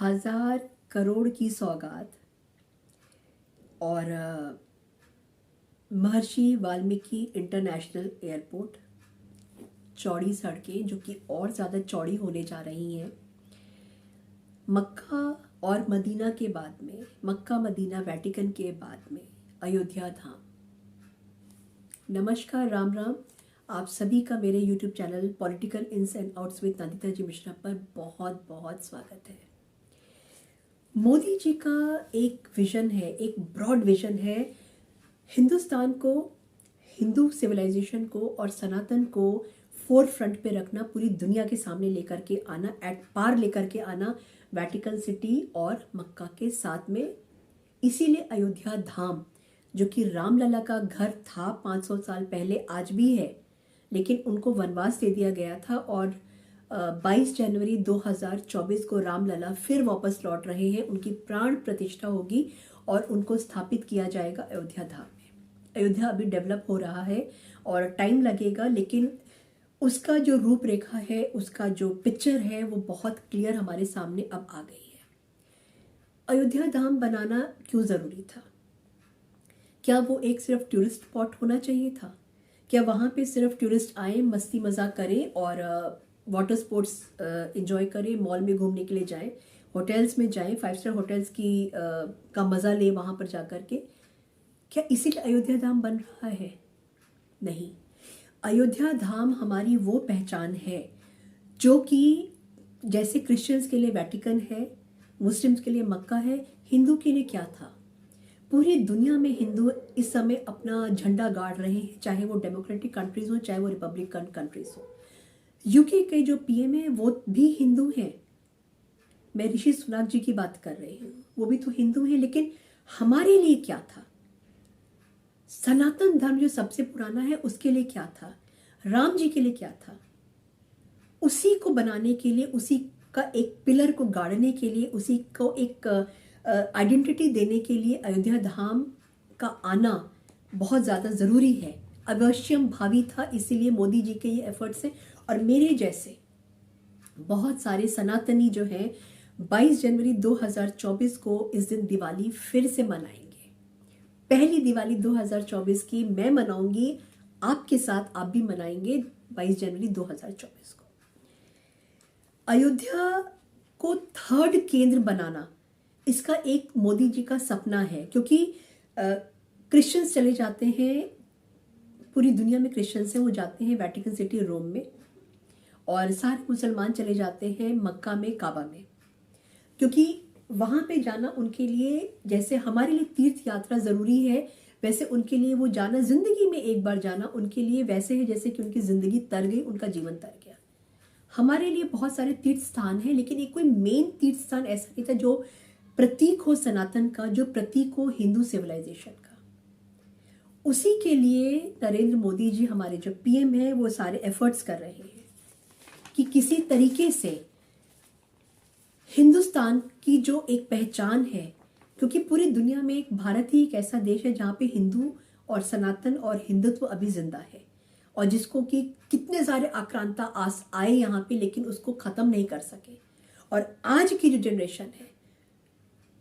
1,000 करोड़ की सौगात और महर्षि वाल्मीकि इंटरनेशनल एयरपोर्ट, चौड़ी सड़कें जो कि और ज़्यादा चौड़ी होने जा रही हैं, मक्का और मदीना के बाद में, मक्का मदीना वेटिकन के बाद में अयोध्या धाम। नमस्कार, राम राम। आप सभी का मेरे YouTube channel political ins and outs with Nandita ji Mishra पर बहुत बहुत स्वागत है। मोदी जी का एक विजन है, एक ब्रॉड विजन है, हिंदुस्तान को, हिंदू सिविलाइजेशन को और सनातन को फोर फ्रंट पे रखना, पूरी दुनिया के सामने लेकर के आना, एट पार लेकर के आना वेटिकन सिटी और मक्का के साथ में। इसीलिए अयोध्या धाम, जो कि रामलला का घर था 500 साल पहले, आज भी है, लेकिन उनको वनवास दे दिया गया था और 22 जनवरी 2024 को रामलला फिर वापस लौट रहे हैं। उनकी प्राण प्रतिष्ठा होगी और उनको स्थापित किया जाएगा अयोध्या धाम में। अयोध्या अभी डेवलप हो रहा है और टाइम लगेगा, लेकिन उसका जो रूपरेखा है, उसका जो पिक्चर है, वो बहुत क्लियर हमारे सामने अब आ गई है। अयोध्या धाम बनाना क्यों ज़रूरी था? क्या वो एक सिर्फ टूरिस्ट स्पॉट होना चाहिए था? क्या वहाँ पे सिर्फ टूरिस्ट आए, मस्ती मजाक करें और वाटर स्पोर्ट्स एंजॉय करें, मॉल में घूमने के लिए जाएं, होटल्स में जाएं, 5 स्टार होटल्स की का मज़ा लें वहाँ पर जा कर के? क्या इसीलिए अयोध्या धाम बन रहा है? नहीं। अयोध्या धाम हमारी वो पहचान है जो कि जैसे क्रिश्चियंस के लिए वेटिकन है, मुस्लिम्स के लिए मक्का है, हिंदू के लिए क्या था? पूरी दुनिया में हिंदू इस समय अपना झंडा गाड़ रहे हैं, चाहे वो डेमोक्रेटिक कंट्रीज हो, चाहे वो रिपब्लिकन कंट्रीज हो। यूके के जो पीएम है वो भी हिंदू हैं। मैं ऋषि सुनक जी की बात कर रही हूँ, वो भी तो हिंदू हैं। लेकिन हमारे लिए क्या था? सनातन धर्म जो सबसे पुराना है, उसके लिए क्या था? राम जी के लिए क्या था? उसी को बनाने के लिए, उसी का एक पिलर को गाड़ने के लिए, उसी को एक आइडेंटिटी देने के लिए अयोध्या धाम का आना बहुत ज़्यादा ज़रूरी है, अवश्यम भावी था। इसीलिए मोदी जी के ये एफर्ट्स हैं और मेरे जैसे बहुत सारे सनातनी जो हैं 22 जनवरी 2024 को इस दिन दिवाली फिर से मनाएंगे। पहली दिवाली 2024 की मैं मनाऊंगी आपके साथ, आप भी मनाएंगे 22 जनवरी 2024 को। अयोध्या को थर्ड केंद्र बनाना, इसका एक मोदी जी का सपना है, क्योंकि क्रिश्चियंस चले जाते हैं, पूरी दुनिया में क्रिश्चियंस हैं, वो जाते हैं वेटिकन सिटी रोम में, और सारे मुसलमान चले जाते हैं मक्का में, काबा में, क्योंकि वहाँ पे जाना उनके लिए जैसे हमारे लिए तीर्थ यात्रा ज़रूरी है, वैसे उनके लिए वो जाना, ज़िंदगी में एक बार जाना उनके लिए वैसे है जैसे कि उनकी ज़िंदगी तर गई, उनका जीवन तर गया। हमारे लिए बहुत सारे तीर्थ स्थान हैं, लेकिन एक कोई मेन तीर्थ स्थान ऐसा नहीं था जो प्रतीक हो सनातन का, जो प्रतीक हो हिंदू सिविलाइजेशन का। उसी के लिए नरेंद्र मोदी जी, हमारे जो पीएम हैं, वो सारे एफर्ट्स कर रहे हैं कि किसी तरीके से हिंदुस्तान की जो एक पहचान है, क्योंकि पूरी दुनिया में एक भारत ही एक ऐसा देश है जहाँ पे हिंदू और सनातन और हिंदुत्व अभी जिंदा है, और जिसको कि कितने सारे आक्रांता आए यहाँ पे, लेकिन उसको ख़त्म नहीं कर सके। और आज की जो जनरेशन है,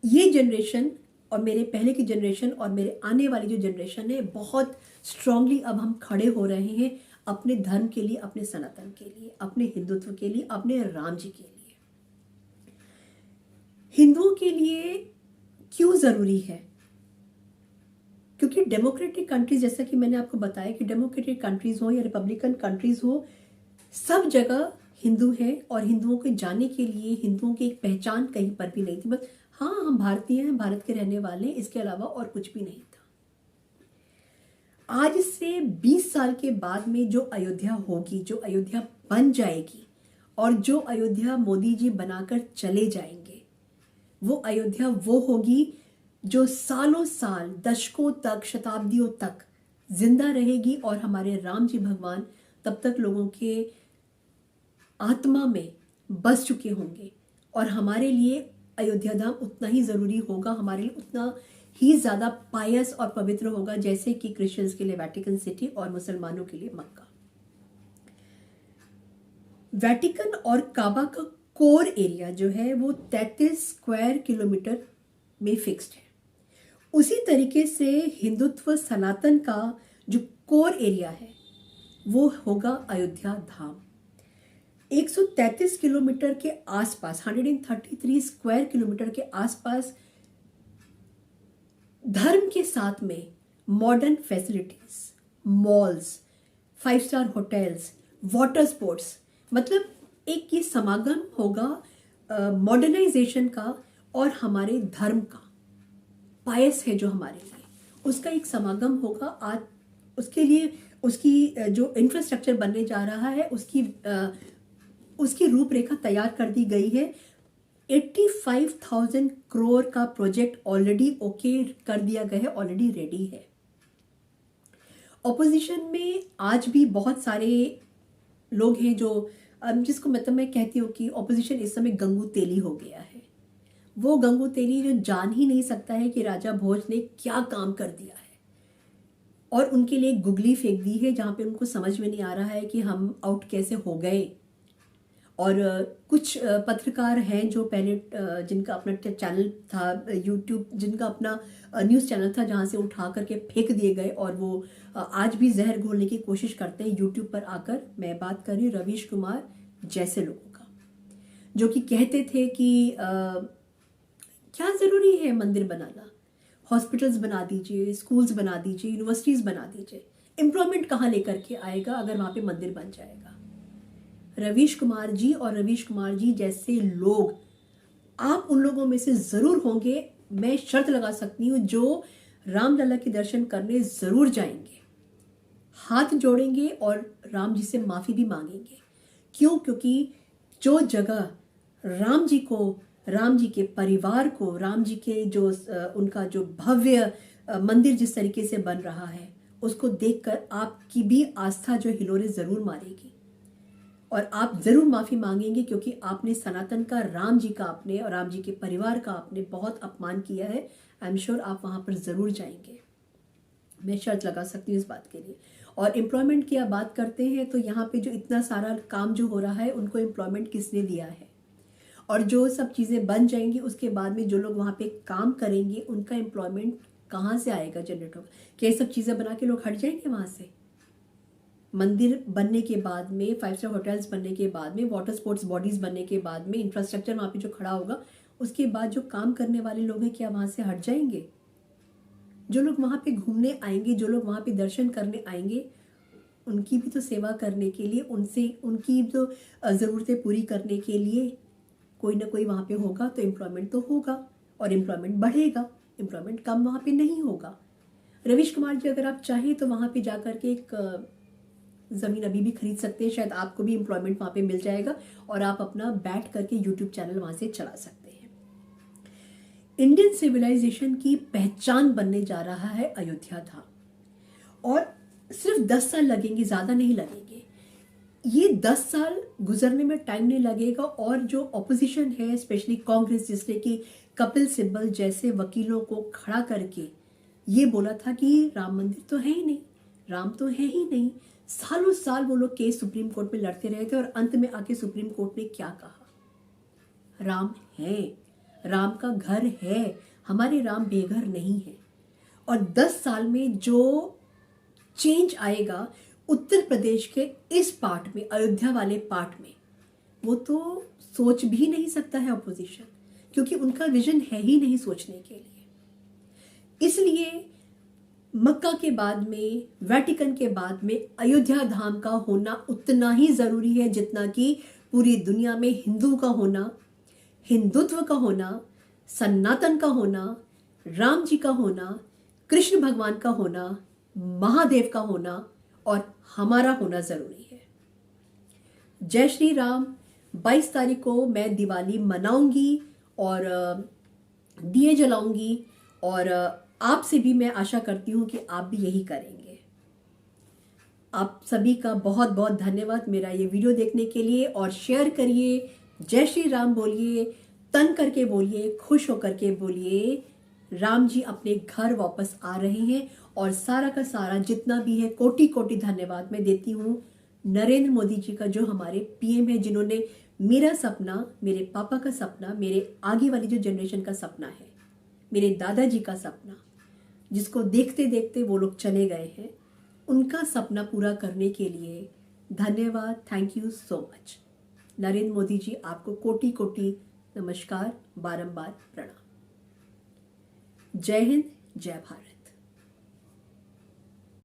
ये जनरेशन और मेरे पहले की जनरेशन और मेरे आने वाली जो जनरेशन है, बहुत स्ट्रांगली अब हम खड़े हो रहे हैं अपने धर्म के लिए, अपने सनातन के लिए, अपने हिंदुत्व के लिए, अपने राम जी के लिए। हिंदुओं के लिए क्यों ज़रूरी है? क्योंकि डेमोक्रेटिक कंट्रीज, जैसा कि मैंने आपको बताया कि डेमोक्रेटिक कंट्रीज हो या रिपब्लिकन कंट्रीज हो, सब जगह हिंदू है, और हिंदुओं के जाने के लिए हिंदुओं की एक पहचान कहीं पर भी नहीं थी। बस हाँ, हम भारतीय हैं, भारत के रहने वाले, इसके अलावा और कुछ भी नहीं था। आज से 20 साल के बाद में जो अयोध्या होगी, जो अयोध्या बन जाएगी, और जो अयोध्या मोदी जी बनाकर चले जाएंगे, वो अयोध्या वो होगी जो सालों साल, दशकों तक, शताब्दियों तक जिंदा रहेगी, और हमारे राम जी भगवान तब तक लोगों के आत्मा में बस चुके होंगे। और हमारे लिए अयोध्या धाम उतना ही ज़रूरी होगा, हमारे लिए उतना ही ज़्यादा पायस और पवित्र होगा जैसे कि क्रिश्चियंस के लिए वेटिकन सिटी और मुसलमानों के लिए मक्का। वेटिकन और काबा का कोर एरिया जो है वो 33 स्क्वायर किलोमीटर में फिक्स्ड है। उसी तरीके से हिंदुत्व सनातन का जो कोर एरिया है वो होगा अयोध्या धाम। 133 किलोमीटर के आसपास, 133 स्क्वायर किलोमीटर के आसपास धर्म के साथ में modern facilities, malls, 5 star hotels, water sports, मतलब एक ये समागम होगा मॉडर्नाइजेशन का और हमारे धर्म का, पायस है जो हमारे लिए, उसका एक समागम होगा। आज उसके लिए उसकी जो इंफ्रास्ट्रक्चर बनने जा रहा है उसकी रूपरेखा तैयार कर दी गई है। 85,000 करोड़ का प्रोजेक्ट ऑलरेडी ओके कर दिया गया है, ऑलरेडी रेडी है। ऑपोजिशन में आज भी बहुत सारे लोग हैं जो जिसको मतलब मैं कहती हूँ कि ऑपोजिशन इस समय गंगू तेली हो गया है। वो गंगू तेली जो जान ही नहीं सकता है कि राजा भोज ने क्या काम कर दिया है, और उनके लिए गुगली फेंक दी है जहाँ पे उनको समझ में नहीं आ रहा है कि हम आउट कैसे हो गए। और कुछ पत्रकार हैं जो पहले जिनका अपना चैनल था यूट्यूब, जिनका अपना न्यूज़ चैनल था, जहाँ से उठा करके फेंक दिए गए और वो आज भी जहर घोलने की कोशिश करते हैं यूट्यूब पर आकर। मैं बात कर रही हूँ रवीश कुमार जैसे लोगों का, जो कि कहते थे कि क्या ज़रूरी है मंदिर बनाना, हॉस्पिटल्स बना दीजिए, स्कूल्स बना दीजिए, यूनिवर्सिटीज़ बना दीजिए, एम्प्लॉयमेंट कहाँ लेकर के आएगा अगर वहाँ पे मंदिर बन जाएगा। रवीश कुमार जी और रवीश कुमार जी जैसे लोग, आप उन लोगों में से ज़रूर होंगे, मैं शर्त लगा सकती हूँ, जो रामलला के दर्शन करने ज़रूर जाएंगे, हाथ जोड़ेंगे और राम जी से माफ़ी भी मांगेंगे। क्यों? क्योंकि जो जगह राम जी को, राम जी के परिवार को, राम जी के जो उनका जो भव्य मंदिर जिस तरीके से बन रहा है, उसको देखकर आपकी भी आस्था जो हिलोरे ज़रूर मारेगी और आप ज़रूर माफ़ी मांगेंगे, क्योंकि आपने सनातन का, राम जी का आपने और राम जी के परिवार का आपने बहुत अपमान किया है। आई एम श्योर आप वहाँ पर ज़रूर जाएंगे, मैं शर्त लगा सकती हूँ इस बात के लिए। और एम्प्लॉयमेंट की आप बात करते हैं तो यहाँ पे जो इतना सारा काम जो हो रहा है, उनको एम्प्लॉयमेंट किसने दिया है? और जो सब चीज़ें बन जाएंगी उसके बाद में जो लोग वहाँ पे काम करेंगे, उनका एम्प्लॉयमेंट कहाँ से आएगा, जनरेट होगा? क्या ये सब चीज़ें बना के लोग हट जाएंगे वहाँ से? मंदिर बनने के बाद में, 5 स्टार होटल्स बनने के बाद में, वाटर स्पोर्ट्स बॉडीज़ बनने के बाद में, इंफ्रास्ट्रक्चर वहाँ पे जो खड़ा होगा, उसके बाद जो काम करने वाले लोग हैं, क्या वहाँ से हट जाएंगे? जो लोग वहाँ पे घूमने आएंगे, जो लोग वहाँ पे दर्शन करने आएंगे, उनकी भी तो सेवा करने के लिए, उनसे उनकी जो ज़रूरतें पूरी करने के लिए कोई ना कोई वहाँ पे होगा, तो एम्प्लॉयमेंट तो होगा और एम्प्लॉयमेंट बढ़ेगा, एम्प्लॉयमेंट कम वहाँ पे नहीं होगा। रवीश कुमार जी, अगर आप चाहें तो वहाँ पे जाकर के एक ज़मीन अभी भी खरीद सकते हैं, शायद आपको भी एम्प्लॉयमेंट वहाँ पे मिल जाएगा और आप अपना बैठ करके यूट्यूब चैनल वहाँ से चला सकते हैं। इंडियन सिविलाइजेशन की पहचान बनने जा रहा है अयोध्या धाम, और सिर्फ 10 साल लगेंगे, ज़्यादा नहीं लगेंगे। ये 10 साल गुजरने में टाइम नहीं लगेगा, और जो ऑपोजिशन है, स्पेशली कांग्रेस, जिसने कि कपिल सिब्बल जैसे वकीलों को खड़ा करके ये बोला था कि राम मंदिर तो है ही नहीं, राम तो है ही नहीं, सालों साल वो लोग केस सुप्रीम कोर्ट में लड़ते रहे थे, और अंत में आके सुप्रीम कोर्ट ने क्या कहा? राम है, राम का घर है, हमारे राम बेघर नहीं है। और 10 साल में जो चेंज आएगा उत्तर प्रदेश के इस पार्ट में, अयोध्या वाले पार्ट में, वो तो सोच भी नहीं सकता है ऑपोजिशन, क्योंकि उनका विजन है ही नहीं सोचने के लिए। इसलिए मक्का के बाद में, वेटिकन के बाद में अयोध्या धाम का होना उतना ही ज़रूरी है जितना कि पूरी दुनिया में हिंदू का होना, हिंदुत्व का होना, सनातन का होना, राम जी का होना, कृष्ण भगवान का होना, महादेव का होना और हमारा होना ज़रूरी है। जय श्री राम। 22 तारीख को मैं दिवाली मनाऊंगी और दिए जलाऊंगी, और आपसे भी मैं आशा करती हूँ कि आप भी यही करेंगे। आप सभी का बहुत बहुत धन्यवाद मेरा ये वीडियो देखने के लिए, और शेयर करिए, जय श्री राम बोलिए, तन करके बोलिए, खुश होकर के बोलिए। राम जी अपने घर वापस आ रहे हैं, और सारा का सारा जितना भी है कोटि कोटि धन्यवाद मैं देती हूँ नरेंद्र मोदी जी का, जो हमारे पीएम है, जिन्होंने मेरा सपना, मेरे पापा का सपना, मेरे आगे वाली जो जनरेशन का सपना है, मेरे दादाजी का सपना, जिसको देखते देखते वो लोग चले गए हैं, उनका सपना पूरा करने के लिए धन्यवाद। Thank you so much. Narendra Modi ji, आपको कोटि कोटि नमस्कार, बारंबार प्रणाम। जय हिंद, जय भारत।